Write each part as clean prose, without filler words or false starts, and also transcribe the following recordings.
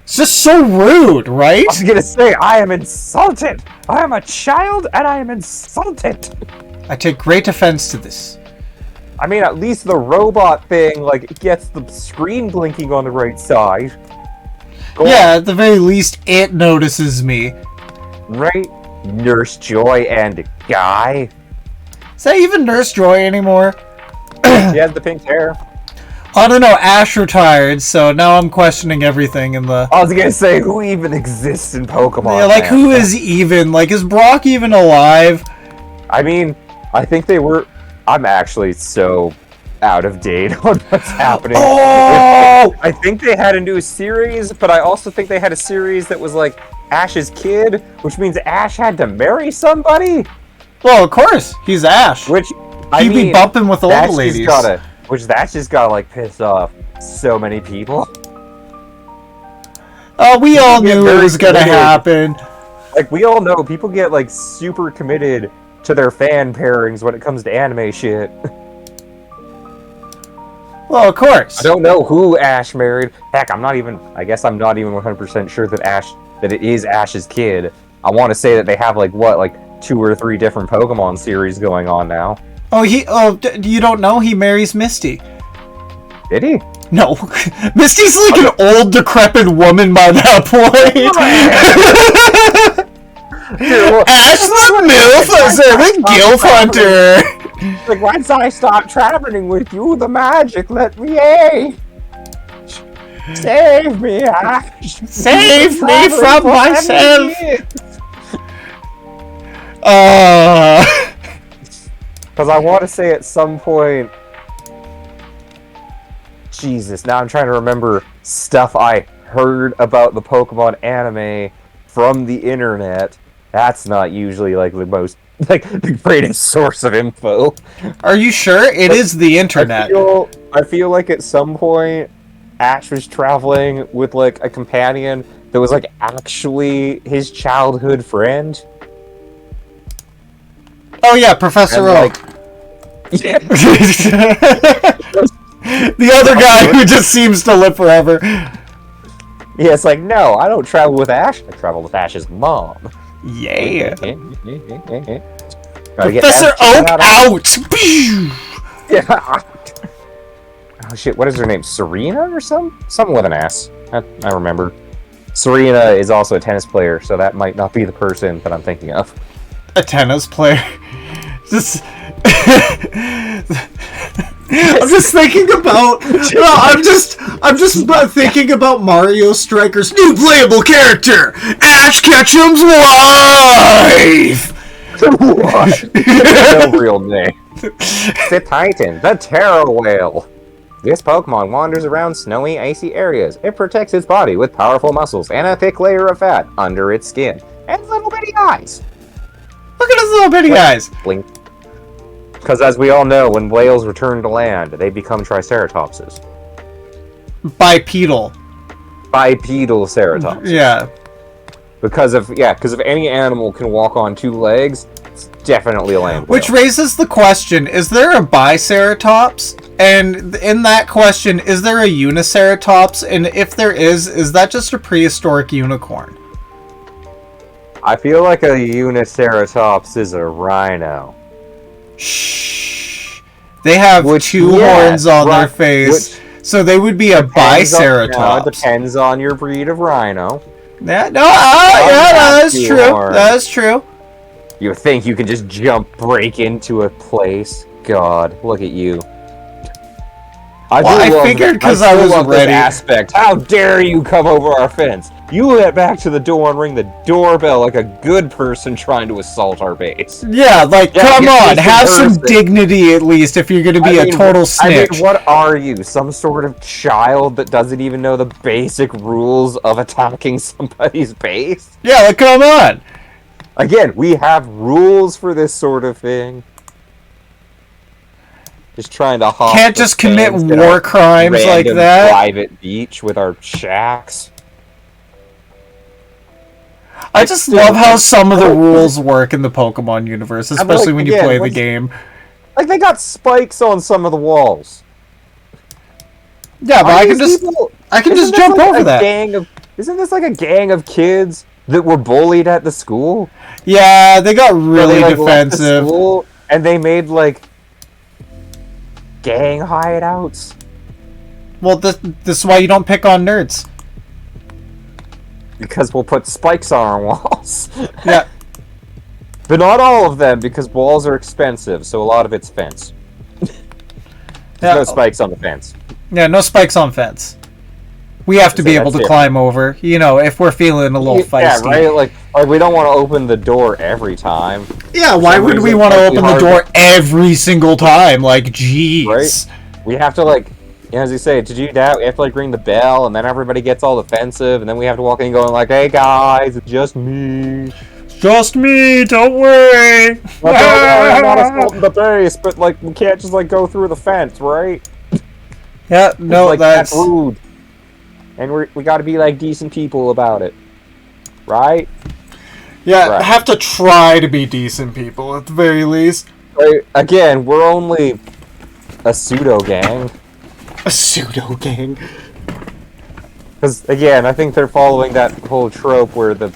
It's just so rude, right? I was gonna say, I am insulted! I am a child, and I am insulted! I take great offense to this. I mean, at least the robot thing, like, gets the screen blinking on the right side. Go Yeah, at the very least, it notices me. on. Right? Nurse Joy and Guy. Is that even Nurse Joy anymore? She has the pink hair. I don't know, Ash retired, so now I'm questioning everything in the... I was gonna say, who even exists in Pokemon? Yeah, like, who is even? Like, is Brock even alive? I mean, I think they were... I'm actually so out of date on what's happening. Oh! I think they had a new series, but I also think they had a series that was like Ash's kid, which means Ash had to marry somebody. Well, of course, he's Ash. Which, He'd be bumping with old ladies. That's just gotta like piss off so many people. Oh, we all knew it was gonna happen. Like, we all know people get like super committed to their fan pairings when it comes to anime shit. Well, of course. I don't know who Ash married. Heck, I guess I'm not even 100% sure that it is Ash's kid. I want to say that they have like 2 or 3 different Pokemon series going on now. Oh, you don't know? He marries Misty. Did he? No. Misty's like an old, decrepit woman by that point. Ash the MILF is a GILF hunter. Like, once I stop traveling with you, the magic let me in. Save me, Ash. Save me from myself. Because I want to say at some point... Jesus, now I'm trying to remember stuff I heard about the Pokemon anime from the internet. That's not usually like the most, like, the greatest source of info. Are you sure? It is the internet. I feel like at some point Ash was traveling with like a companion that was like actually his childhood friend. Oh yeah, Professor Oak. Yeah. The other guy who just seems to live forever. Yeah, it's like, no, I don't travel with Ash. I travel with Ash's mom. Yeah. Professor Oak out! Yeah. Oh shit, what is her name? Serena or something with an S. I remember. Serena is also a tennis player, so that might not be the person that I'm thinking of. A tennis player? Just... I'm just thinking about... I'm just thinking about Mario Striker's new playable character! Ash Ketchum's wife! What? No real name. The Titan, the Terror Whale. This Pokemon wanders around snowy, icy areas. It protects its body with powerful muscles and a thick layer of fat under its skin. And little bitty eyes. Look at his little bitty eyes! Blink. Because as we all know, when whales return to land, they become Triceratopses. Bipedal. Bipedal Ceratops. Yeah. Because if any animal can walk on 2 legs, it's definitely a land whale. Which raises the question, is there a Biceratops? And in that question, is there a Uniceratops? And if there is that just a prehistoric unicorn? I feel like a Uniceratops is a rhino. Shh. They have 2 horns on their face, so they would be a Biceratops. It depends on your breed of rhino. Yeah, that is true. That is true. You think you can just break into a place? God, look at you. I figured because I was ready. Aspect. How dare you come over our fence? You went back to the door and ring the doorbell like a good person trying to assault our base. Yeah, like, come on, have some dignity at least if you're going to be a total snitch. I mean, what are you? Some sort of child that doesn't even know the basic rules of attacking somebody's base? Yeah, like, come on. Again, we have rules for this sort of thing. Just trying to hop. Can't just commit war crimes like that. Private beach with our shacks. I just love how some of the rules work in the Pokemon universe, especially when you play the game. Like, they got spikes on some of the walls. Yeah, but I can just jump over that. Isn't this like a gang of kids that were bullied at the school? Yeah, they got really Left the defensive. school, and they made like gang hideouts. Well, this is why you don't pick on nerds. Because we'll put spikes on our walls. Yeah. But not all of them, because walls are expensive, so a lot of it's fence. There's no spikes on the fence. Yeah, no spikes on fence. We have to be able to climb over, you know, if we're feeling a little feisty. Yeah, right? Like we don't want to open the door every time. Yeah, why would we want to open the door every single time? Like, jeez. Right? We have to, like, as you say, to do that, we have to, like, ring the bell, and then everybody gets all defensive, and then we have to walk in going, like, hey, guys, it's just me. Just me, don't worry. I'm not assaulting the base, but, like, we can't just, like, go through the fence, right? Yeah, no, like, that's rude. And we gotta be, like, decent people about it. Right? Yeah, right. Have to try to be decent people, at the very least. Right. Again, we're only a pseudo-gang. A pseudo-gang? Because, again, I think they're following that whole trope where the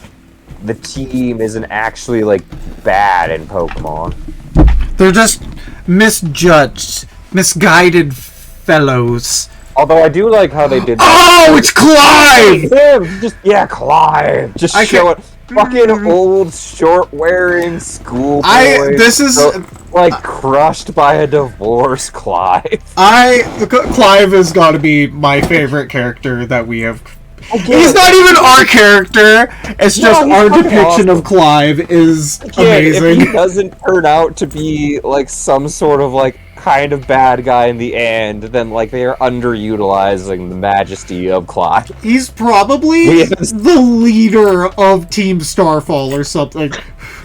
team isn't actually, like, bad in Pokemon. They're just misjudged, misguided fellows. Although I do like how they did that. Oh, it's Clive! Clive! Just show it. Fucking old, short-wearing schoolboy. This is... like, crushed by a divorce, Clive. Clive has got to be my favorite character that we have... He's not even our character. It's just our depiction of Clive is amazing. If he doesn't turn out to be like some sort of like kind of bad guy in the end, then like they are underutilizing the majesty of Clive. He's probably the leader of Team Starfall or something.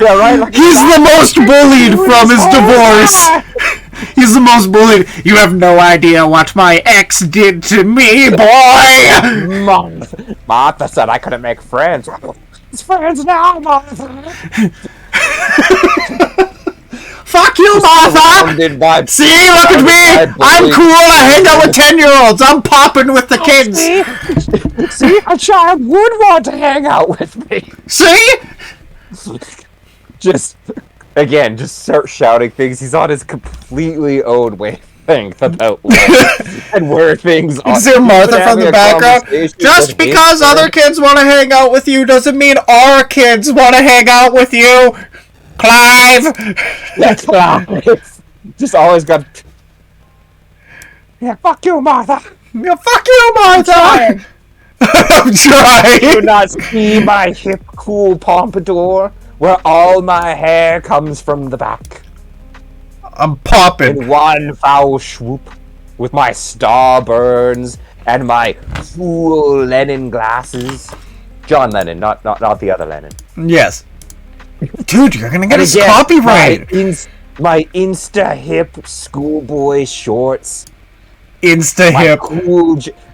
Yeah, right. Like, he's the most bullied from his divorce. He's the most bullied. You have no idea what my ex did to me, boy! Martha said I couldn't make friends. It's friends now, Martha! Fuck you, Martha! See, look at me! I'm cool, I hang out with 10-year-olds! I'm popping with the kids! See, a child would want to hang out with me! See? Just start shouting things. He's on his completely own wavelength about life and where things are. Is there Martha from the background? Just because other kids want to hang out with you doesn't mean our kids want to hang out with you, Clive. Yeah, Clive. Just always got. Yeah, fuck you, Martha. Yeah, fuck you, Martha. I'm trying. Do not see my hip, cool pompadour, where all my hair comes from the back. I'm popping. In one foul swoop, with my starburns and my cool Lennon glasses. John Lennon, not the other Lennon. Yes. Dude, you're gonna get his copyright. My insta-hip schoolboy shorts. Insta-hip.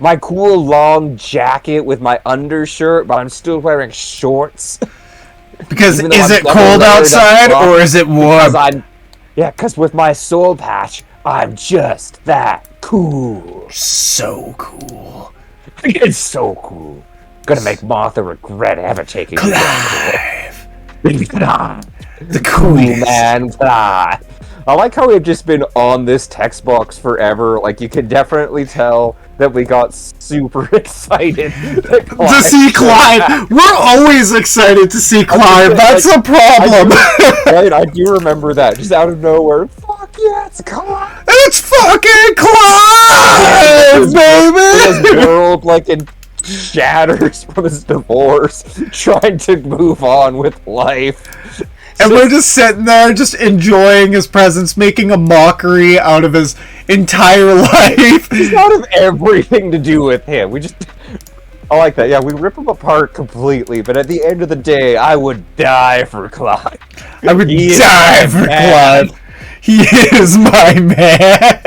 My cool long jacket with my undershirt, but I'm still wearing shorts. Because is it cold outside or is it warm? Because with my soul patch, I'm just that cool. So cool. It's so cool. Gonna make Martha regret ever taking Clive. The cool man, Clive. I like how we've just been on this text box forever. Like, you can definitely tell that we got super excited to see Clive. We're always excited to see Clive. That's the problem. I do remember that. Just out of nowhere. Fuck yeah, it's Clive. It's fucking Clive, baby. His world, like, shatters from his divorce, trying to move on with life. And we're just sitting there, just enjoying his presence, making a mockery out of his entire life. It's out of everything to do with him. I like that. Yeah, we rip him apart completely, but at the end of the day, I would die for Clive. I would die for Clive. He is my man.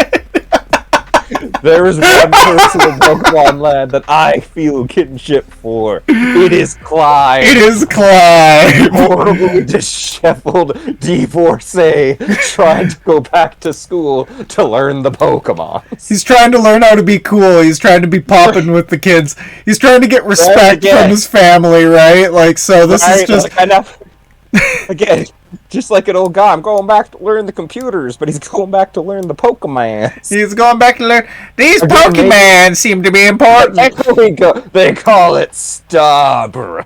There is one person in Pokemon Land that I feel kinship for. It is Clive. It is Clive. Horribly disheveled divorcee trying to go back to school to learn the Pokemon. He's trying to learn how to be cool. He's trying to be popping with the kids. He's trying to get respect from his family, right? Like, so this is just... Again, just like an old guy, I'm going back to learn the computers, but he's going back to learn the Pokemon. He's going back to learn... These Pokemon seem to be important. They call it Starborough.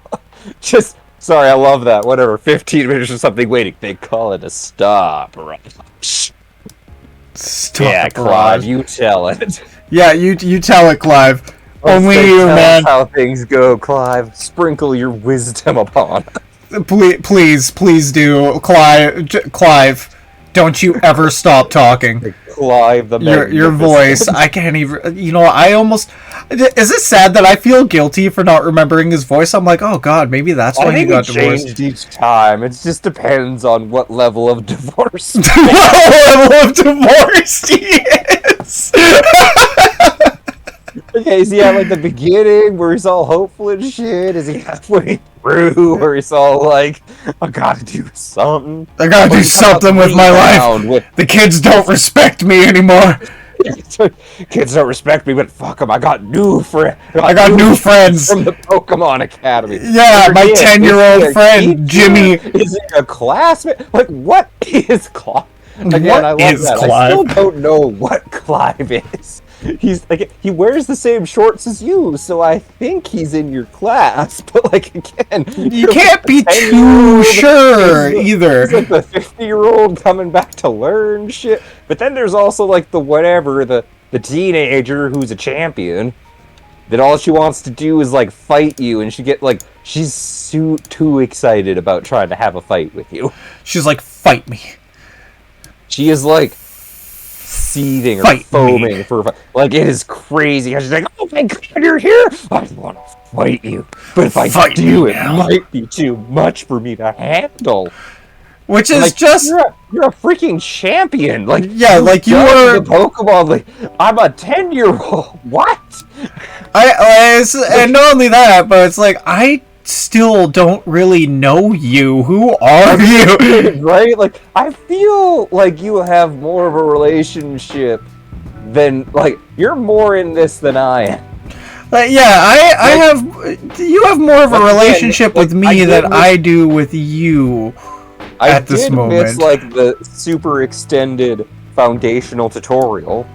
Just... Sorry, I love that. Whatever, 15 minutes or something waiting. They call it a Starborough. Yeah, Clive, you tell it. Yeah, you tell it, Clive. Only you, man. How things go, Clive. Sprinkle your wisdom upon us. Please do, Clive. Don't you ever stop talking. Clive, the your voice. I can't even. You know, I almost. Is it sad that I feel guilty for not remembering his voice? I'm like, oh god, maybe that's why he got divorced. Changed each time. It just depends on what level of divorce. What level of divorce he is. Okay, is he at like the beginning where he's all hopeful and shit? Is he halfway through where he's all like, I gotta do something? I gotta do something with my life. The kids don't respect me anymore. Kids don't respect me, but fuck them. I got new friends. I got new friends from the Pokemon Academy. Yeah, my 10-year-old friend Jimmy. Is he a classmate? Like, what is Clive? Again, what I love is that. Clive? I still don't know what Clive is. He's like, he wears the same shorts as you, so I think he's in your class. But like, again, you can't be too sure either. He's like the 50-year-old coming back to learn shit. But then there's also like the teenager who's a champion. That all she wants to do is like fight you, and she's too excited about trying to have a fight with you. She's like, fight me. She is like seething or foaming for like, it is crazy. She's like, oh my god, you're here! I want to fight you, but if I do, it might be too much for me to handle. Which is like, just you're a freaking champion. Like, yeah, like you were the Pokemon. Like, I'm a 10-year-old. What? And not only that, but it's like I still don't really know you. Who are you? Right? Like, I feel like you have more of a relationship than, like, you're more in this than I am. You have more of a relationship with me than I do with you at this moment. Miss, like, the super extended foundational tutorial.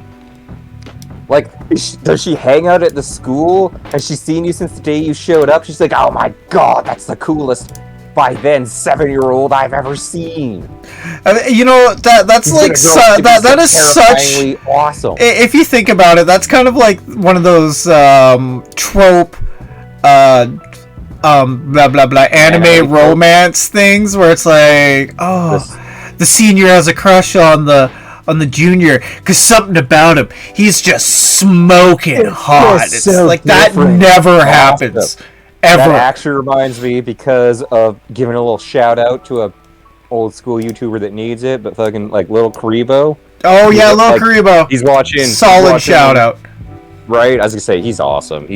Like, does she hang out at the school? Has she seen you since the day you showed up? She's like, oh my god, that's the coolest, by then, 7-year-old I've ever seen. You know, that's like, that is such... awesome. If you think about it, that's kind of like one of those trope, blah blah blah, anime romance things, where it's like, oh, the senior has a crush on the junior because something about him, he's just smoking hot. It's so like different. That never happens ever. That actually reminds me, because of giving a little shout out to a old school YouTuber that needs it, but fucking like Little Karibo. Oh yeah, Little Karibo. He's watching. Solid shout out. Right, I was gonna say, he's awesome.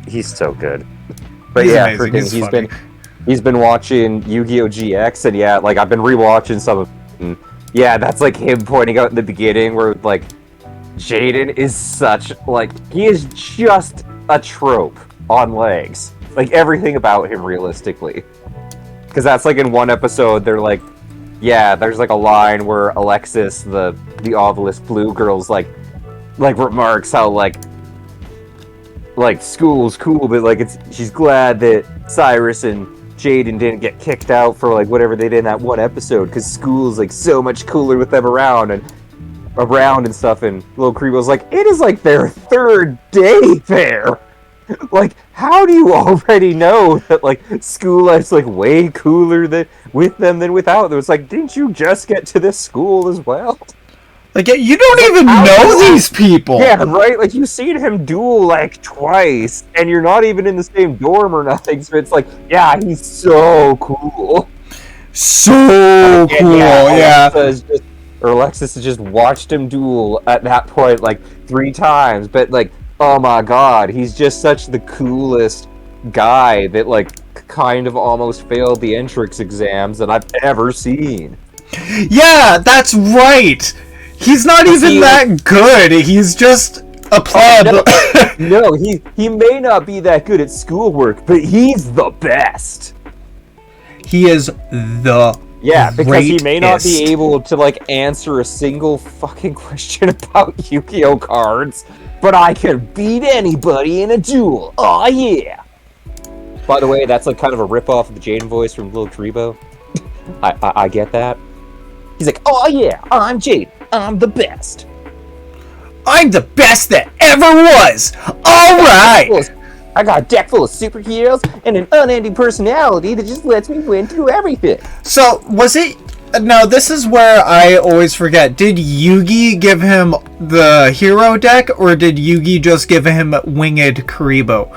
He's so good. But he's freaking, he's been watching Yu-Gi-Oh! GX, and yeah, like I've been rewatching some of. Yeah, that's like him pointing out in the beginning where, like, Jaden is such, like, he is just a trope on legs. Like, everything about him, realistically. Because that's, like, in one episode, they're like, yeah, there's, like, a line where Alexis, the Obelisk Blue girl's, like, remarks how, like, school's cool, but, like, she's glad that Cyrus and Jaden didn't get kicked out for like whatever they did in that one episode, because school's like so much cooler with them around and stuff. And Little Karibo's like, it is like their 3rd day there. Like, how do you already know that like school life's like way cooler with them than without them? It's like, didn't you just get to this school as well? Like, you don't even know these people. Yeah, right? Like, you've seen him duel, like, twice, and you're not even in the same dorm or nothing, so it's like, yeah, he's so cool. So cool, yeah. Alexis has just watched him duel at that point, like, 3 times, but like, oh my god, he's just such the coolest guy that like kind of almost failed the entrance exams that I've ever seen. Yeah, that's right. He's not even that good. He's just a pleb. No, he may not be that good at schoolwork, but he's the best. He is the Yeah, because he may not be greatest. able to like answer a single fucking question about Yu-Gi-Oh cards, but I can beat anybody in a duel. Oh yeah. By the way, that's like kind of a rip-off of the Jaden voice from Little Karibo. I get that. He's like, oh yeah, I'm Jaden. I'm the best. I'm the best that ever was. All right. I got a deck full of superheroes and an unending personality that just lets me win through everything. So, was it... Now, this is where I always forget. Did Yugi give him the hero deck, or did Yugi just give him Winged Karibo?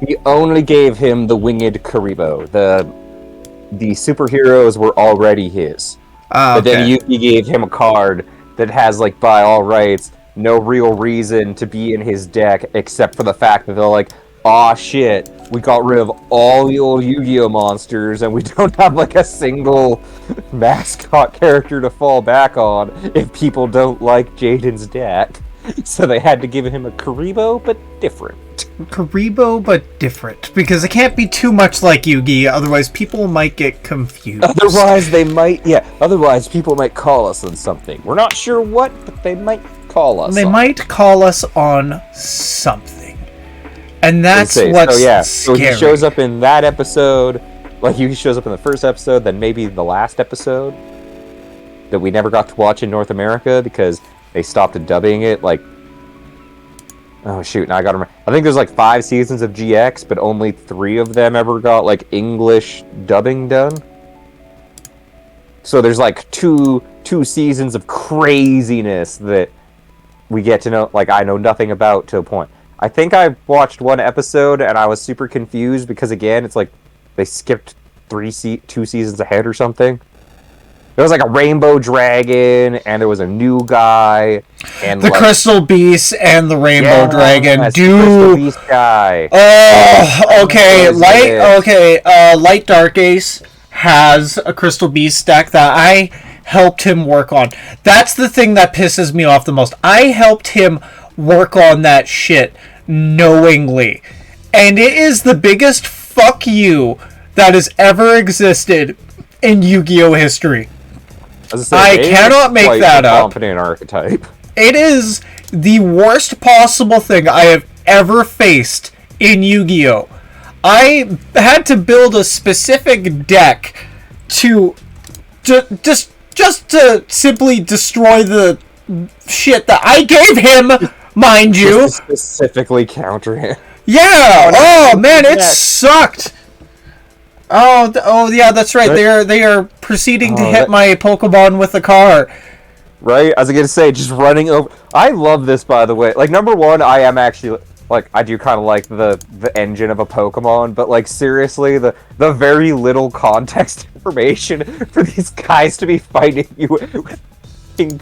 He only gave him the Winged Karibo. The superheroes were already his. But then Yugi gave him a card that has, like, by all rights, no real reason to be in his deck except for the fact that they're like, aw shit, we got rid of all the old Yu-Gi-Oh monsters and we don't have like a single mascot character to fall back on if people don't like Jaden's deck. So they had to give him a Karibo, but different. Karibo, but different. Because it can't be too much like Yugi, otherwise people might get confused. Otherwise people might call us on something. We're not sure what, but they might call us. They might call us on something. And that's what's scary. So he shows up in that episode, like he shows up in the first episode, then maybe the last episode that we never got to watch in North America because they stopped dubbing it, like, oh shoot, now I gotta remember. I think there's like 5 seasons of GX, but only 3 of them ever got like English dubbing done. So there's like two seasons of craziness that we get to know, like I know nothing about to a point. I think I watched 1 episode and I was super confused because again, it's like they skipped 2 seasons ahead or something. There was like a rainbow dragon and there was a new guy and the like, Crystal Beast and the Rainbow Dragon. Crystal Beast guy. Oh, okay. Light Dark Ace has a Crystal Beast deck that I helped him work on. That's the thing that pisses me off the most. I helped him work on that shit knowingly. And it is the biggest fuck you that has ever existed in Yu-Gi-Oh! History. I cannot make that up. Confident archetype. It is the worst possible thing I have ever faced in Yu-Gi-Oh! I had to build a specific deck to just to simply destroy the shit that I gave him, mind you. Just to specifically counter him. Yeah. Oh man, it sucked. Oh yeah, that's right. They are proceeding to hit my Pokemon with a car. Right? I was gonna say, just running over. I love this, by the way. Like, number one, I am actually like, I do kind of like the engine of a Pokemon, but like seriously, the very little context information for these guys to be fighting you with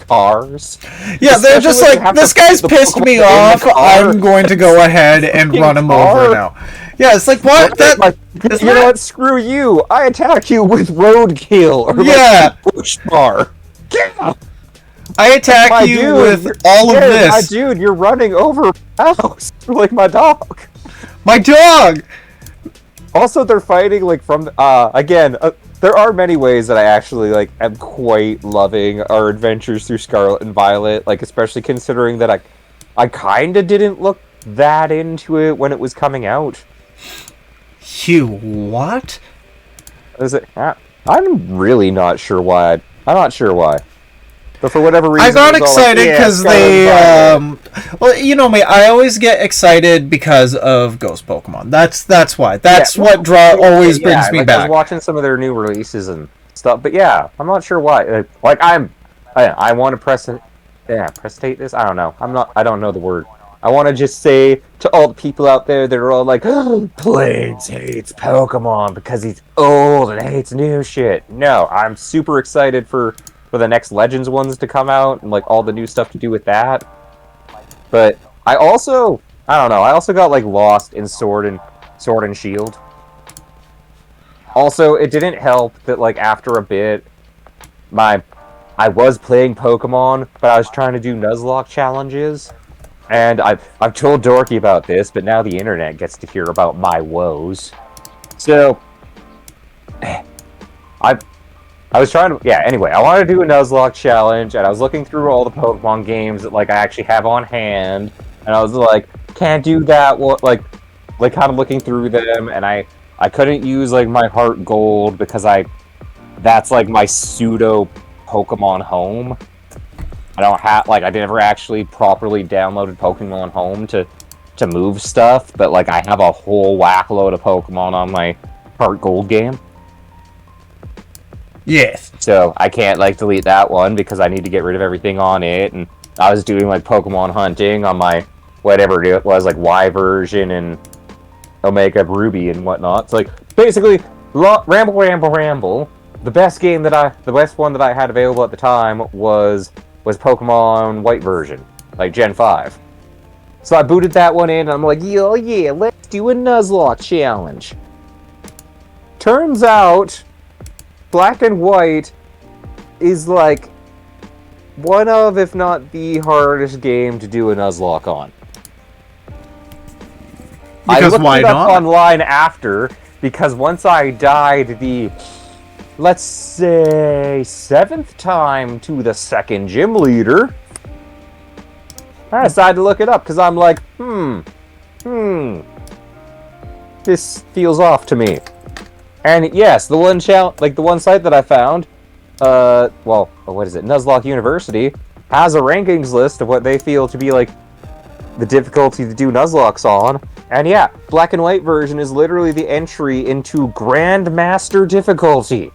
cars. Yeah, they're just like, this guy's pissed me off. I'm going to go ahead and run him over now. Yeah, it's like, what? You know what? Screw you. I attack you with roadkill or bush bar. Yeah. I attack you with all of this. My dude, you're running over my house. Like my dog. My dog! Also, they're fighting, like, from, again, there are many ways that I actually, like, am quite loving our adventures through Scarlet and Violet, like, especially considering that I kinda didn't look that into it when it was coming out. You what? I'm really not sure why. I'm not sure why. But for whatever reason, I got excited because they, well, you know me, I always get excited because of Ghost Pokemon. That's why. That's what always brings me back. I was watching some of their new releases and stuff, but yeah, I'm not sure why. Like, I want to prestate this? I don't know. I don't know the word. I want to just say to all the people out there that are all like, oh, Blades hates Pokemon because he's old and hates new shit. No, I'm super excited for the next Legends ones to come out and like all the new stuff to do with that. But I don't know. I also got like lost in Sword and Shield. Also, it didn't help that like after a bit, I was playing Pokemon, but I was trying to do Nuzlocke challenges, and I've told Dorky about this, but now the internet gets to hear about my woes. So, I was trying to, anyway, I wanted to do a Nuzlocke challenge, and I was looking through all the Pokemon games that, like, I actually have on hand, and I was like, can't do that, like, kind of looking through them, and I couldn't use, like, my Heart Gold, because that's, like, my pseudo Pokemon Home. I don't have, like, I never actually properly downloaded Pokemon Home to move stuff, but, like, I have a whole whack load of Pokemon on my Heart Gold game. Yes. So I can't like delete that one because I need to get rid of everything on it. And I was doing like Pokemon hunting on my whatever it was, like Y version and Omega Ruby and whatnot. It's like basically ramble. The best one that I had available at the time was Pokemon White version, like Gen 5. So I booted that one in and I'm like, yeah, let's do a Nuzlocke challenge. Turns out Black and White is like one of, if not the hardest game to do a Nuzlocke on. Because I looked why it up not? online after, because once I died the, let's say, 7th time to the second gym leader, I decided to look it up, because I'm like, this feels off to me. And yes, the one site that I found, what is it? Nuzlocke University has a rankings list of what they feel to be like the difficulty to do Nuzlocks on. And yeah, Black and White version is literally the entry into Grandmaster difficulty.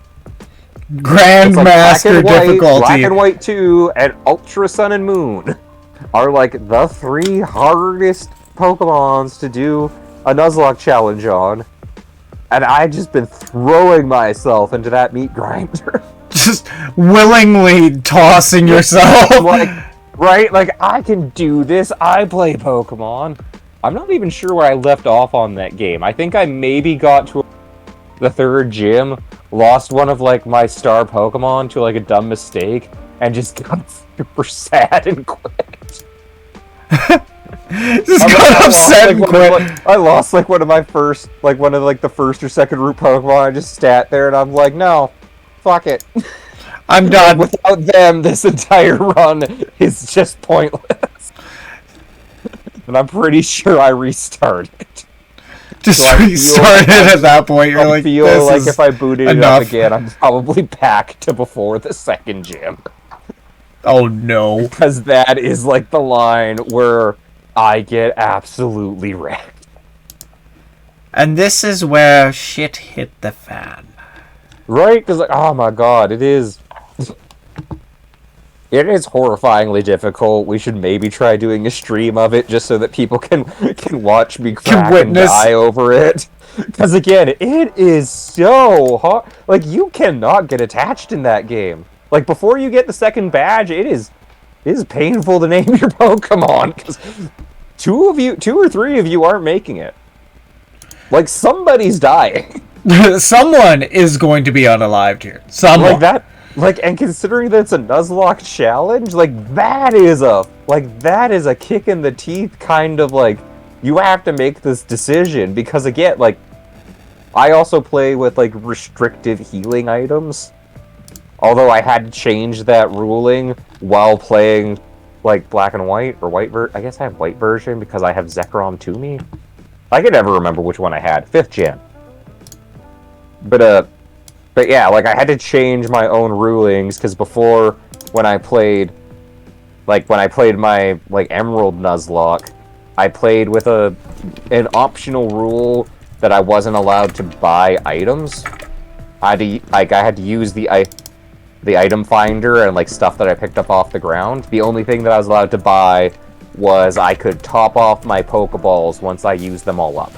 Grandmaster difficulty. Black and White 2 and Ultra Sun and Moon are like the 3 hardest Pokemons to do a Nuzlocke challenge on. And I've just been throwing myself into that meat grinder. Just willingly tossing yourself. Like, right? Like, I can do this. I play Pokemon. I'm not even sure where I left off on that game. I think I maybe got to the 3rd gym, lost one of, like, my star Pokemon to, like, a dumb mistake, and just got super sad and quit. Just got upset and quit. I lost like one of the first or 2nd route Pokemon. I just sat there and I'm like, no, fuck it. I'm done. Without them, this entire run is just pointless. And I'm pretty sure I restarted. Just restarted at that point. You're like, feel like if I booted it up again, I'm probably back to before the 2nd gym. Oh no. Because that is like the line where I get absolutely wrecked. And this is where shit hit the fan. Right? Because, like, oh my god, it is... It is horrifyingly difficult. We should maybe try doing a stream of it just so that people can watch me crack and die over it. Because, again, it is so hard. Like, you cannot get attached in that game. Like, before you get the 2nd badge, it is painful to name your Pokemon, because 2 or 3 of you aren't making it. Like, somebody's dying. Someone is going to be unalived here. Someone. Like that, and considering that it's a Nuzlocke challenge, that is a kick in the teeth, kind of, like, you have to make this decision, because, again, like, I also play with, like, restrictive healing items. Although I had to change that ruling while playing, like, Black and White, or White version. I guess I have White version because I have Zekrom to me. I can never remember which one I had. 5th gen. But yeah, like, I had to change my own rulings, because before, when I played my, like, Emerald Nuzlocke, I played with an optional rule that I wasn't allowed to buy items. I had to use the item finder and, like, stuff that I picked up off the ground. The only thing that I was allowed to buy was I could top off my Pokeballs once I used them all up.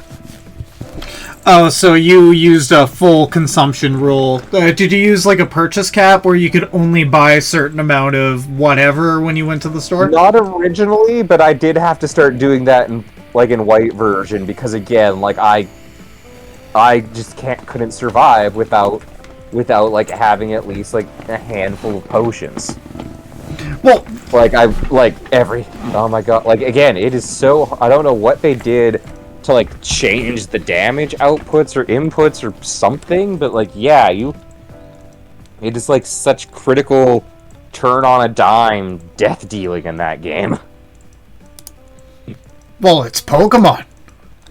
Oh, so you used a full consumption rule. Did you use like a purchase cap where you could only buy a certain amount of whatever when you went to the store? Not originally, but I did have to start doing that in white version because again, like I just couldn't survive without like having at least like a handful of potions. Well, oh my god, like again, it is so, I don't know what they did to like change the damage outputs or inputs or something, but like yeah, it is like such critical turn on a dime death dealing in that game. Well, it's Pokemon.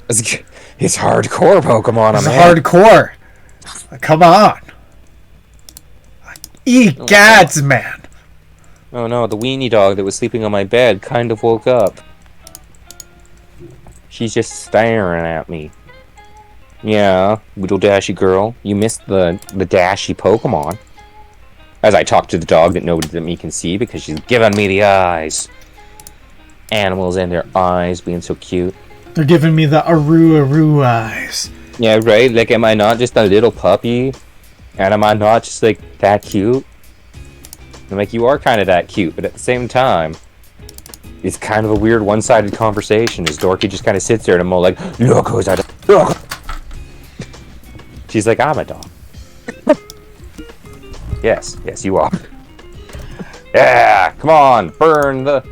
It's hardcore Pokemon. It's hardcore. Come on. Egads, man. Oh no, the weenie dog that was sleeping on my bed kind of woke up. She's just staring at me. Yeah, little dashy girl, you missed the dashy Pokemon. As I talk to the dog that nobody but me can see because she's giving me the eyes. Animals and their eyes being so cute. They're giving me the Aru eyes. Yeah, right? Like, am I not just a little puppy? And am I not just, like, that cute? I'm like, you are kind of that cute, but at the same time, it's kind of a weird one-sided conversation as Dorky just kind of sits there and I'm all like, look who's a dog. She's like, I'm a dog. Yes, you are. Yeah, come on, burn that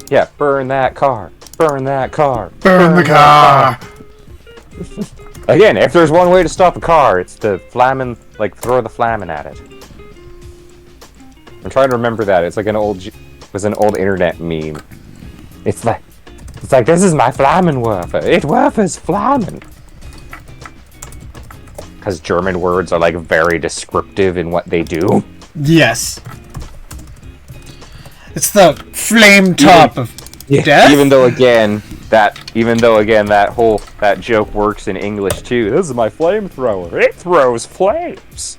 car. Burn that car. Burn the car. Again, if there's one way to stop a car, it's to throw the flamin' at it. I'm trying to remember that. It's like an old internet meme. It's like, this is my flamin' werfer. It werfer's flamin'. Because German words are like very descriptive in what they do. Yes. It's the flame top of death. Even though again that joke works in English too. This is my flamethrower. It throws flames.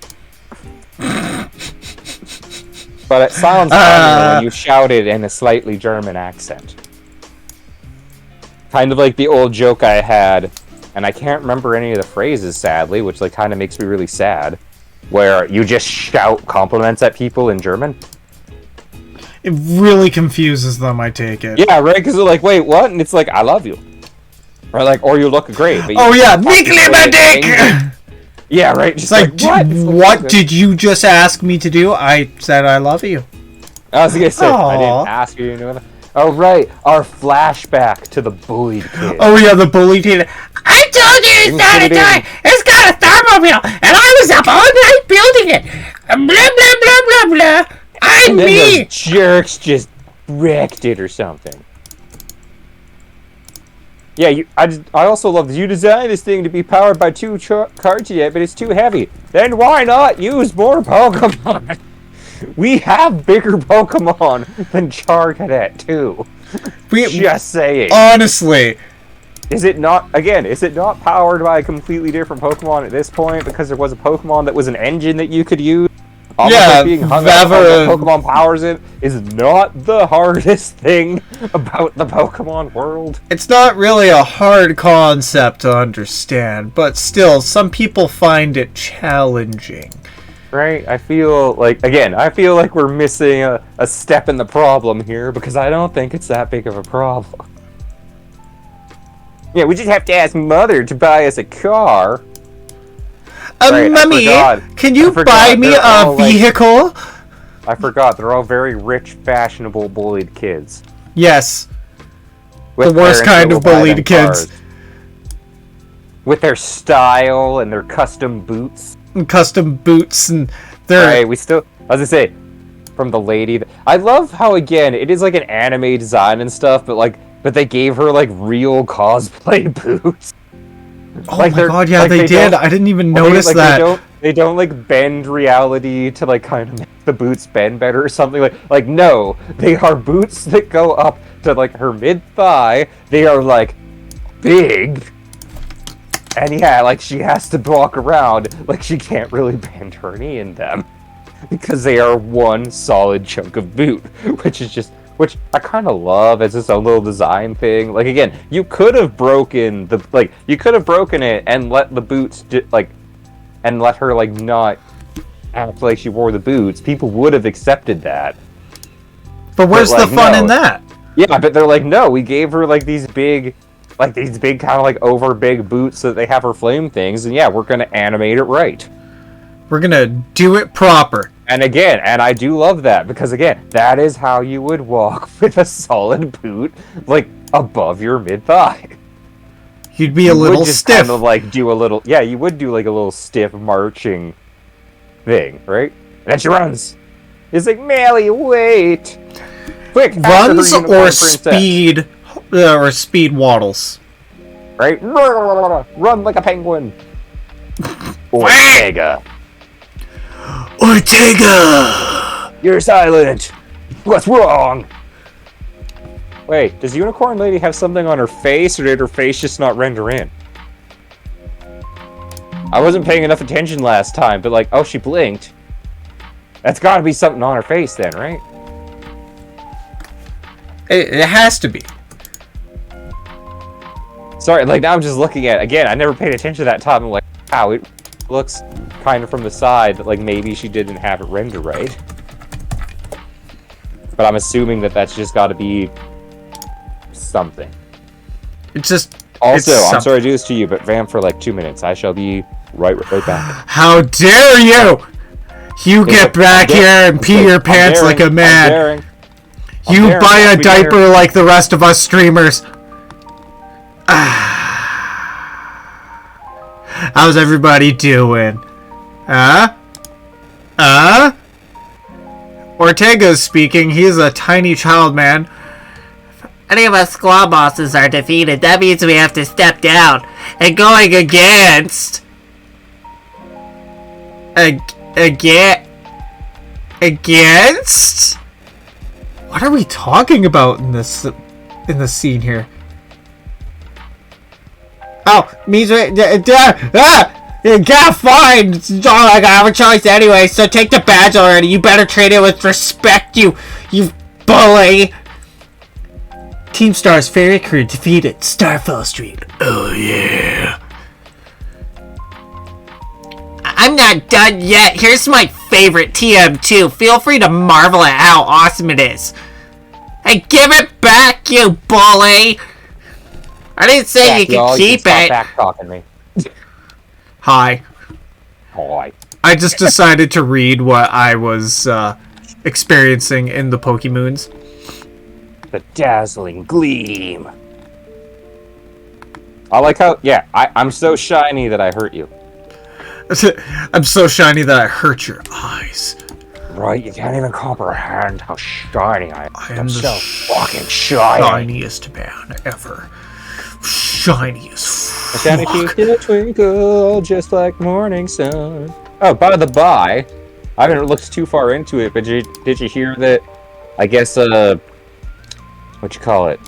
But it sounds funnier when you shout it in a slightly German accent. Kind of like the old joke I had, and I can't remember any of the phrases sadly, which like kind of makes me really sad. Where you just shout compliments at people in German. It really confuses them, I take it. Yeah, right? Because they're like, wait, what? And it's like, I love you. Or like, or you look great. But oh yeah, dick! Yeah, right? Just like what did you just ask me to do? I said I love you. I was gonna say, I didn't ask you to do that. Oh right, our flashback to the bullied kid. Oh yeah, the bullied kid. I told you it's not a toy. It's got a thermobile, and I was up all night building it. Blah blah blah blah blah. And then those jerks just wrecked it or something. Yeah, I also love this. You designed this thing to be powered by 2 cards yet, but it's too heavy. Then why not use more Pokemon? We have bigger Pokemon than Char Cadet too. Just saying. Honestly. Is it not powered by a completely different Pokemon at this point because there was a Pokemon that was an engine that you could use? Almost like being hung up on what Pokemon powers it is not the hardest thing about the Pokemon world. It's not really a hard concept to understand, but still, some people find it challenging. Right? I feel like we're missing a step in the problem here because I don't think it's that big of a problem. Yeah, we just have to ask Mother to buy us a car. Right, Mummy, can you buy me a vehicle? I forgot, they're all very rich, fashionable, bullied kids. Yes. The worst kind of bullied kids. With their style and their custom boots. And custom boots and their... Right, I was gonna say, from the lady... I love how, again, it is like an anime design and stuff, but they gave her, like, real cosplay boots. Oh my god, yeah, they did. I didn't even notice that. They don't like bend reality to like kind of make the boots bend better or something. Like no, they are boots that go up to like her mid thigh. They are like big, and yeah, like she has to walk around like she can't really bend her knee in them because they are one solid chunk of boot, which is just which I kind of love as its own little design thing. Like again, you could have broken it and let the boots and let her like not act like she wore the boots. People would have accepted that. But where's the fun in that? Yeah, but they're like, no, we gave her like these big kind of like over big boots so that they have her flame things, and yeah, we're gonna animate it right. We're gonna do it proper. And again, and I do love that, because again, that is how you would walk with a solid boot, like, above your mid-thigh. You'd be a little stiff. Kind of, like, do a little... Yeah, you would do, like, a little stiff marching thing, right? And then she runs. It's like, Melly, wait! Quick! Runs or speed... or speed waddles. Right? Run like a penguin! Ortega! Ortega! You're silent! What's wrong? Wait, does Unicorn Lady have something on her face, or did her face just not render in? I wasn't paying enough attention last time, but like, oh, she blinked. That's gotta be something on her face then, right? It has to be. Sorry, like, now I'm just looking at it. Again, I never paid attention to that time. I'm like, wow, it looks kind of from the side that, like, maybe she didn't have it render right. But I'm assuming that that's just gotta be something. It's just... Also, I'm sorry to do this to you, but vamp for, like, 2 minutes. I shall be right back. How dare you! You get back here and pee your pants like a man. You buy a diaper like the rest of us streamers. How's everybody doing? Ortega's speaking. He's a tiny child man. If any of us squad bosses are defeated, that means we have to step down. And going against... Against? What are we talking about in this scene here? Oh, means yeah, fine. I have a choice anyway, so take the badge already. You better trade it with respect, you bully. Team Star's fairy crew defeated Starfall Street. Oh yeah. I'm not done yet. Here's my favorite TM2. Feel free to marvel at how awesome it is. Hey, give it back, you bully! I didn't say you could keep it. Back talking me. Hi. Hi. I just decided to read what I was experiencing in the Pokemoons. The dazzling gleam. I like how, yeah, I'm so shiny that I hurt you. I'm so shiny that I hurt your eyes. Right, you can't even comprehend how shiny I am. I am I'm the so fucking shiny. Shiniest man ever. Shiny as fuck. Shiny teeth in a twinkle, just like morning sun. Oh, by the by, I haven't looked too far into it, but did you hear that? I guess what you call it?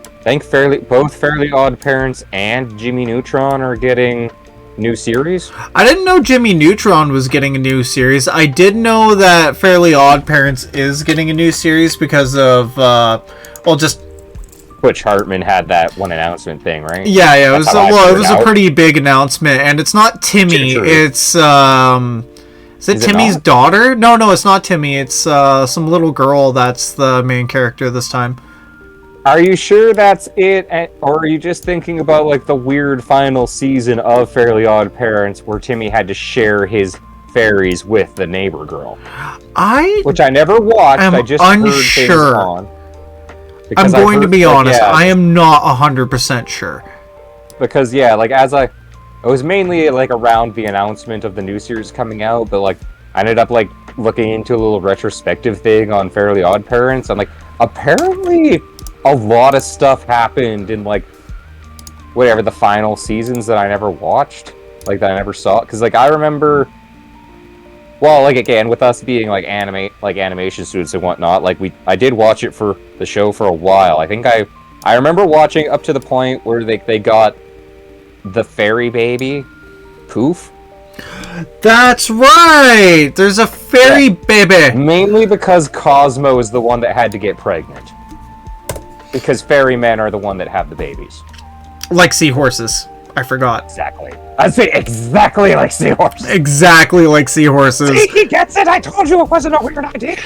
I think both Fairly Odd Parents and Jimmy Neutron are getting new series. I didn't know Jimmy Neutron was getting a new series. I did know that Fairly Odd Parents is getting a new series because of just Butch Hartman had that one announcement thing, right? Yeah, it was a pretty big announcement, and it's not Timmy. It's is it Timmy's daughter? No, it's not Timmy. It's some little girl that's the main character this time. Are you sure that's it, or are you just thinking about like the weird final season of Fairly Odd Parents where Timmy had to share his fairies with the neighbor girl? Which I never watched. I just heard things on. I'm going to be honest. I am not 100% sure. Because yeah, like it was mainly like around the announcement of the new series coming out, but like I ended up like looking into a little retrospective thing on Fairly Odd Parents. I'm like, apparently a lot of stuff happened in like whatever the final seasons that I never watched, like that I never saw. Because like I remember, well, like again with us being like animation students and whatnot, like I did watch it for the show for a while. I think I remember watching up to the point where they got the fairy baby, Poof, That's right! There's a fairy baby! Mainly because Cosmo is the one that had to get pregnant. Because fairy men are the one that have the babies. Like seahorses. I forgot. Exactly. I'd say exactly like seahorses. Exactly like seahorses. See, he gets it! I told you it wasn't a weird idea!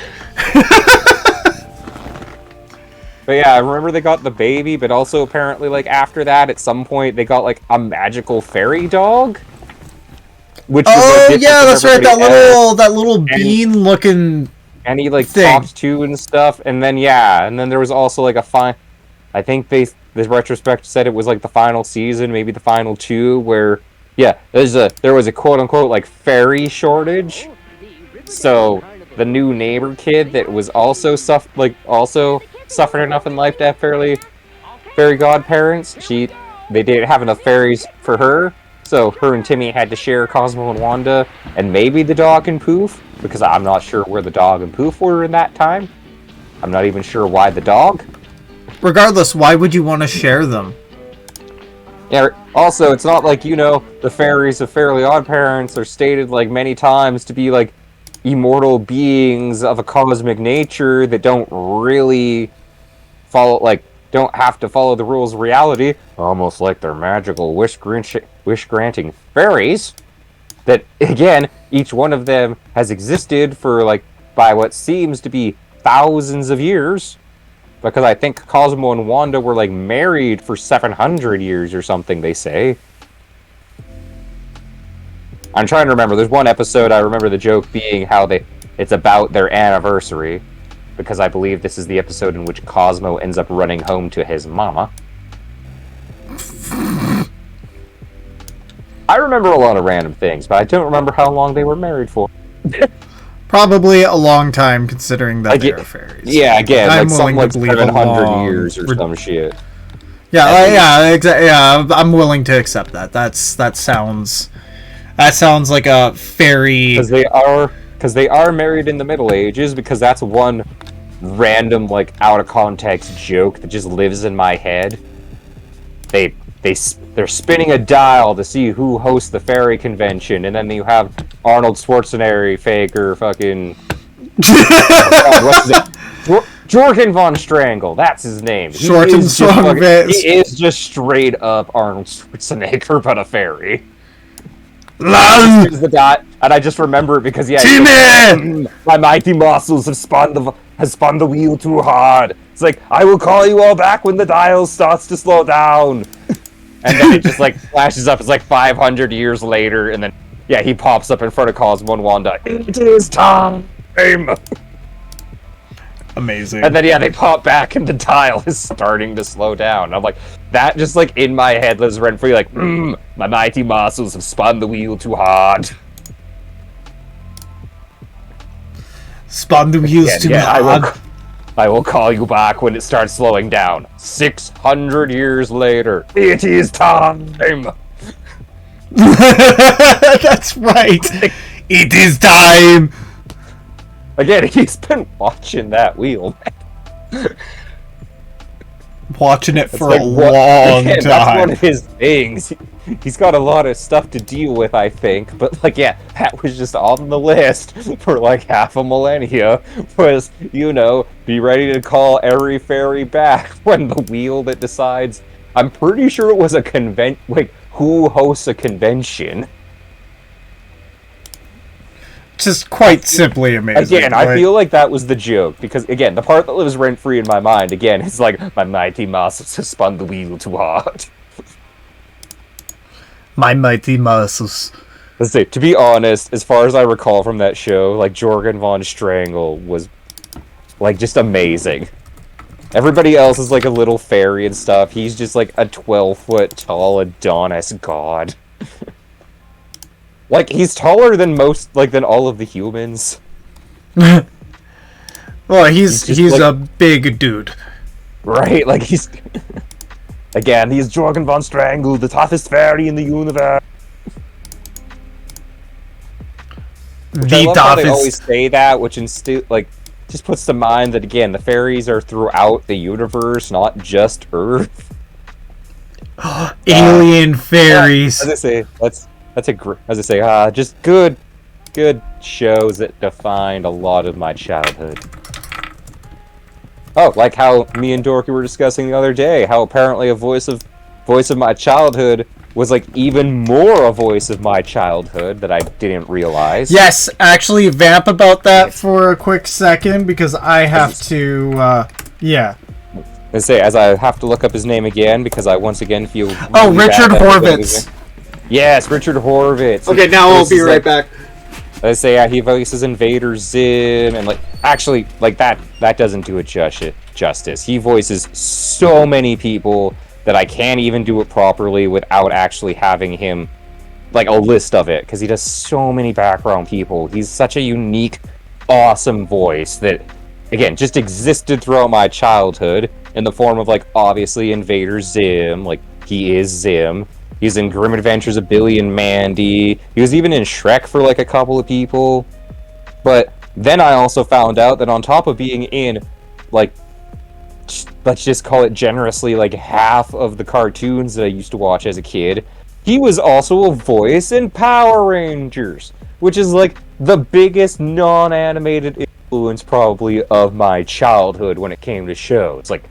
But yeah, I remember they got the baby, but also apparently, like, after that, at some point, they got, like, a magical fairy dog? Which was, like, yeah, that's right, that little bean-looking and he, like, thing. talked to and stuff, and then, yeah, and then there was also, like, I think this retrospect said it was, like, the final season, maybe the final 2, where, yeah, there was a quote-unquote, like, fairy shortage, so the new neighbor kid that was also suffered enough in life to have fairy godparents. They didn't have enough fairies for her, so her and Timmy had to share Cosmo and Wanda, and maybe the dog and Poof, because I'm not sure where the dog and Poof were in that time. I'm not even sure why the dog. Regardless, why would you want to share them? Yeah, also, it's not like, the fairies of Fairly Odd Parents are stated, like, many times to be, like, immortal beings of a cosmic nature that don't really don't have to follow the rules of reality, almost like they're magical wish-granting fairies, that, again, each one of them has existed for, like, by what seems to be thousands of years, because I think Cosmo and Wanda were, like, married for 700 years or something, they say. I'm trying to remember. There's one episode, I remember the joke being how it's about their anniversary, because I believe this is the episode in which Cosmo ends up running home to his mama. I remember a lot of random things, but I don't remember how long they were married for. Probably a long time, considering that they're fairies. Yeah, again, I'm like something willing like to believe 700 years or some shit. Yeah, exactly. Yeah, I'm willing to accept that. That sounds like a fairy. Because they are married in the Middle Ages. Because that's one random, like, out of context joke that just lives in my head. They're spinning a dial to see who hosts the fairy convention, and then you have Arnold Schwarzenegger, fucking what's his name? Jorgen von Strangle. That's his name. He is just straight up Arnold Schwarzenegger, but a fairy. And I just remember it because Timmy! My mighty muscles have spun the wheel too hard. It's like, I will call you all back when the dial starts to slow down. And then it just like flashes up. It's like 500 years later, and then he pops up in front of Cosmo and Wanda. It is time. Amazing. And then they pop back, and the dial is starting to slow down. I'm like, that just like in my head lives rent free. Like, my mighty muscles have spun the wheel too hard. Spun the wheels too hard. I will call you back when it starts slowing down. 600 years later, it is time. That's right. It is time. Again, he's been watching that wheel. Watching it for a long time. That's one of his things. He's got a lot of stuff to deal with, I think. But, like, that was just on the list for, like, half a millennia. Was, be ready to call every fairy back when the wheel that decides... I'm pretty sure it was a who hosts a convention. Just quite simply amazing. Again, I feel like that was the joke, because, again, the part that lives rent-free in my mind, again, is like, my mighty muscles have spun the wheel too hard. My mighty muscles. Let's say, to be honest, as far as I recall from that show, like, Jorgen von Strangle was, like, just amazing. Everybody else is, like, a little fairy and stuff. He's just, like, a 12-foot tall Adonis god. Like, he's taller than than all of the humans. Well, he's like, a big dude. Right, like, he's... Again, he's Jorgen von Strangle, the toughest fairy in the universe. The toughest... They always say that, which just puts to mind that, again, the fairies are throughout the universe, not just Earth. Alien fairies. As I say, as I say, just good shows that defined a lot of my childhood. Oh, like how me and Dorky were discussing the other day, how apparently a voice of my childhood was like even more a voice of my childhood that I didn't realize. Yes, actually, vamp about that for a quick second because I have to. Yeah. I say, as I have to look up his name again because I once again feel. Oh, really Richard bad Horvitz. Yes, Richard Horvitz. Okay, now I'll be right back. I say he voices Invader Zim, and like actually, like that doesn't do it justice. He voices so many people that I can't even do it properly without actually having him like a list of it, because he does so many background people. He's such a unique, awesome voice that, again, just existed throughout my childhood in the form of like obviously Invader Zim, like he is Zim. He's in Grim Adventures of Billy and Mandy. He was even in Shrek for like a couple of people. But then I also found out that on top of being in, like, let's just call it generously, like half of the cartoons that I used to watch as a kid, he was also a voice in Power Rangers, which is like the biggest non-animated influence probably of my childhood when it came to shows. Like,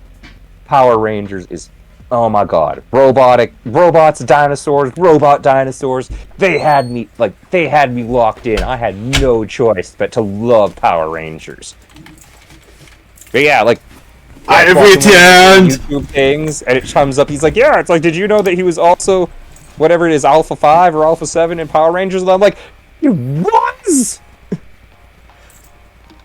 Power Rangers is, oh my god, robots, dinosaurs, robot dinosaurs. They had me locked in. I had no choice but to love Power Rangers. But yeah, like, I pretend YouTube things, and it comes up. He's like, yeah, it's like, did you know that he was also whatever it is, Alpha 5 or Alpha 7 in Power Rangers? And I'm like, he was.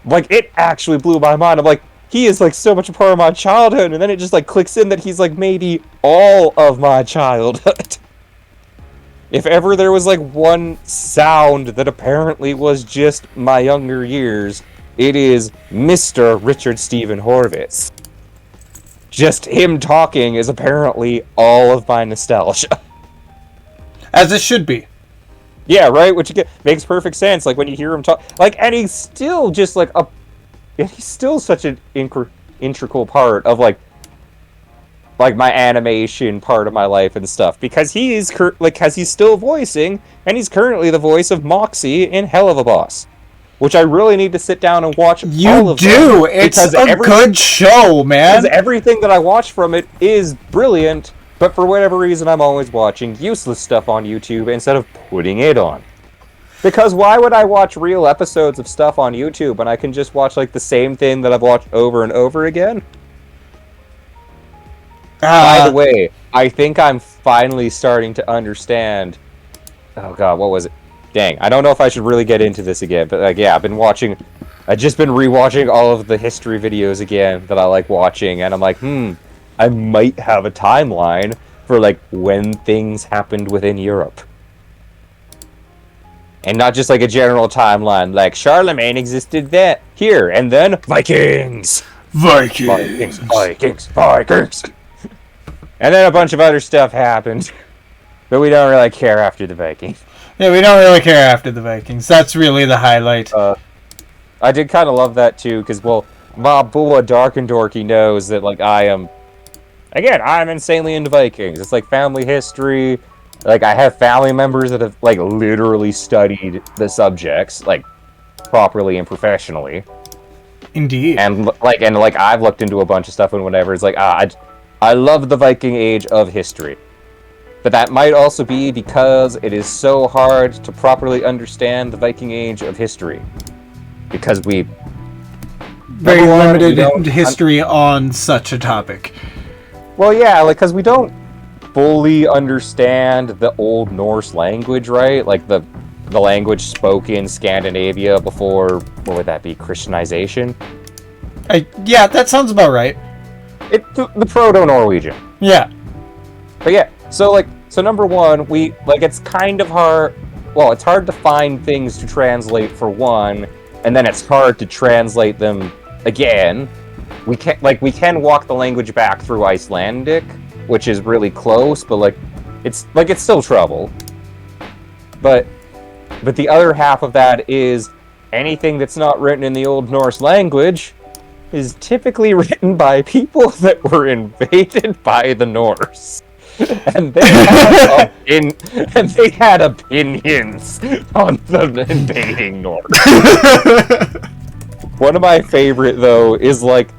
Like, it actually blew my mind. I'm like, he is like so much a part of my childhood, and then it just like clicks in that he's like maybe all of my childhood. If ever there was like one sound that apparently was just my younger years, it is Mr. Richard Stephen Horvitz. Just him talking is apparently all of my nostalgia. As it should be. Yeah, right? Which makes perfect sense. Like when you hear him talk, like, and he's still just like he's still such an integral part of like my animation part of my life and stuff, because he is because he's still voicing, and he's currently the voice of Moxie in Hell of a Boss, which I really need to sit down and watch. All of them, it's a good show, man. Because everything that I watch from it is brilliant, but for whatever reason I'm always watching useless stuff on YouTube instead of putting it on. Because why would I watch real episodes of stuff on YouTube when I can just watch like the same thing that I've watched over and over again? By the way, I think I'm finally starting to understand. Oh god, what was it? Dang, I don't know if I should really get into this again, but like, yeah, I've just been rewatching all of the history videos again that I like watching, and I'm like, I might have a timeline for like when things happened within Europe. And not just like a general timeline, like Charlemagne existed here, and then Vikings! Vikings! And then a bunch of other stuff happened. But we don't really care after the Vikings. Yeah, we don't really care after the Vikings. That's really the highlight. I did kind of love that too, because, well, Bua Dark and Dorky knows that, like, I'm insanely into Vikings. It's like family history. Like, I have family members that have, like, literally studied the subjects, like, properly and professionally. Indeed. And I've looked into a bunch of stuff and whatever. It's like, I love the Viking Age of history. But that might also be because it is so hard to properly understand the Viking Age of history. Because we... Very limited history on such a topic. Well, yeah, like, because we don't fully understand the Old Norse language, right? Like, the language spoken in Scandinavia before, what would that be, Christianization? Yeah, that sounds about right. The Proto-Norwegian. Yeah. But yeah, so number one, it's kind of hard, well, it's hard to find things to translate for one, and then it's hard to translate them again. We can walk the language back through Icelandic, which is really close, but it's still trouble. But the other half of that is anything that's not written in the Old Norse language is typically written by people that were invaded by the Norse. and they had opinions on the invading North. One of my favorite though is like,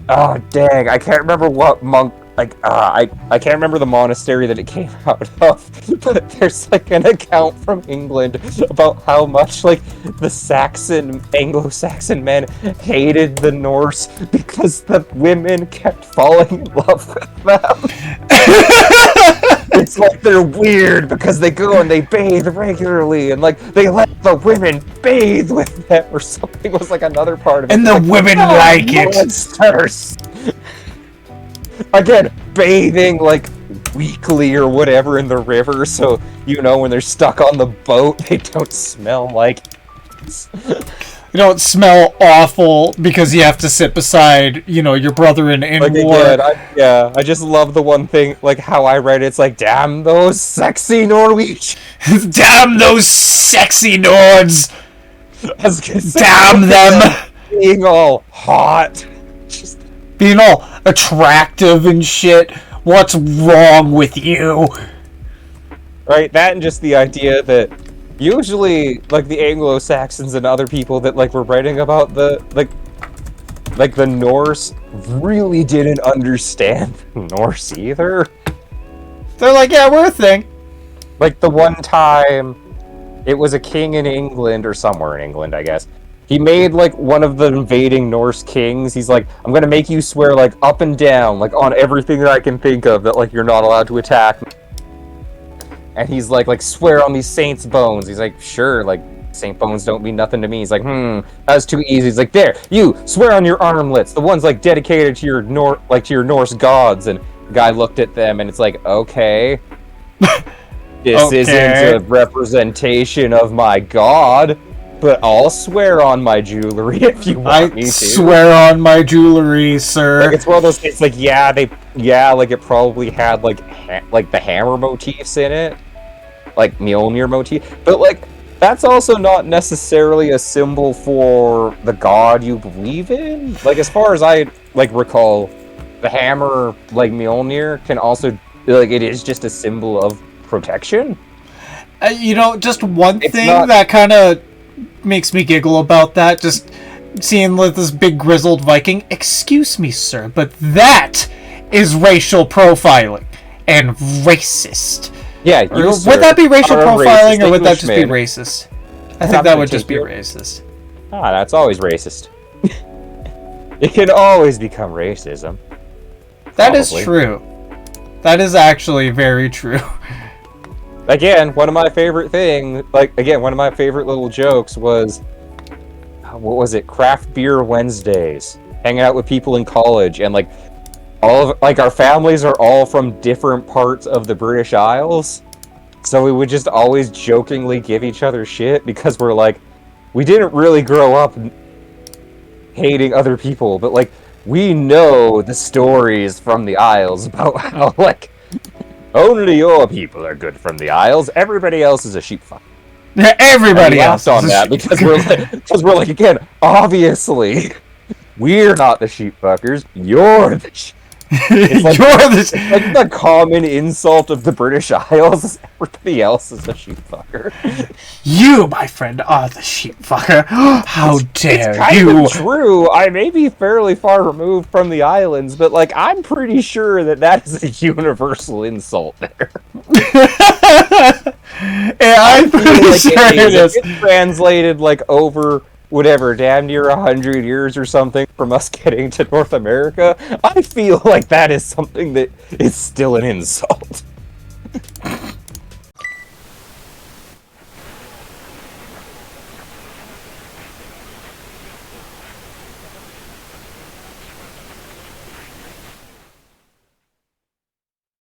oh dang, I can't remember what monk. Like, I can't remember the monastery that it came out of, but there's like an account from England about how much like the Anglo-Saxon men hated the Norse because the women kept falling in love with them. It's like they're weird because they go and they bathe regularly and like they let the women bathe with them or something was like another part of it. And the women like it. Monsters. Again, bathing like weekly or whatever in the river, so you know when they're stuck on the boat, they don't smell like. You don't smell awful because you have to sit beside, your brother in Like war. again, I just love the one thing, like how I read it, it's like, damn those sexy Norwegians. Damn those sexy Nords! Damn them! Being all hot. Just Being all attractive and shit. What's wrong with you? right, that and just the idea that usually, like, the Anglo-Saxons and other people that, like, were writing about the, like the Norse really didn't understand Norse either. They're like, yeah, we're a thing. Like, the one time, it was a king in England, or somewhere in England, I guess. He made, like, one of the invading Norse kings. He's like, I'm gonna make you swear, like, up and down, like, on everything that I can think of that, like, you're not allowed to attack me. And he's like, swear on these saints' bones. He's like, sure, like, saint bones don't mean nothing to me. He's like, that's too easy. He's like, there, you, swear on your armlets. The ones, like, dedicated to your Norse gods. And the guy looked at them, and it's like, okay. This isn't a representation of my god. But I'll swear on my jewelry if you want me to. Swear on my jewelry, sir. Like, it's one of those things, like, like, it probably had, like, the hammer motifs in it. Like, Mjolnir motif. But, like, that's also not necessarily a symbol for the god you believe in. Like, as far as I, like, recall, the hammer, like, Mjolnir can also, like, it is just a symbol of protection. Just one thing that kind of makes me giggle about that, just seeing like this big grizzled Viking. Excuse me, sir, but that is racial profiling and racist. Yeah, would that be racial profiling, or would that just be racist? I think that would just be racist. Ah, that's always racist. It can always become racism. That is true. That is actually very true. Again, one of my favorite little jokes was, what was it? Craft Beer Wednesdays. Hanging out with people in college, and like, all of, like, our families are all from different parts of the British Isles. So we would just always jokingly give each other shit because we're like, we didn't really grow up hating other people, but like, we know the stories from the Isles about how, like, only your people are good from the Isles. Everybody else is a sheepfuck. Everybody else on that because we're like, again, obviously, we're not the sheepfuckers. You're the It's like, it's like the common insult of the British Isles is everybody else is a sheepfucker. You, my friend, are the sheepfucker. How dare it's kind you? Of true. I may be fairly far removed from the islands, but like, I'm pretty sure that is a universal insult there. Yeah, I'm pretty sure it is. It's translated like over whatever, damn near 100 years or something from us getting to North America. I feel like that is something that is still an insult.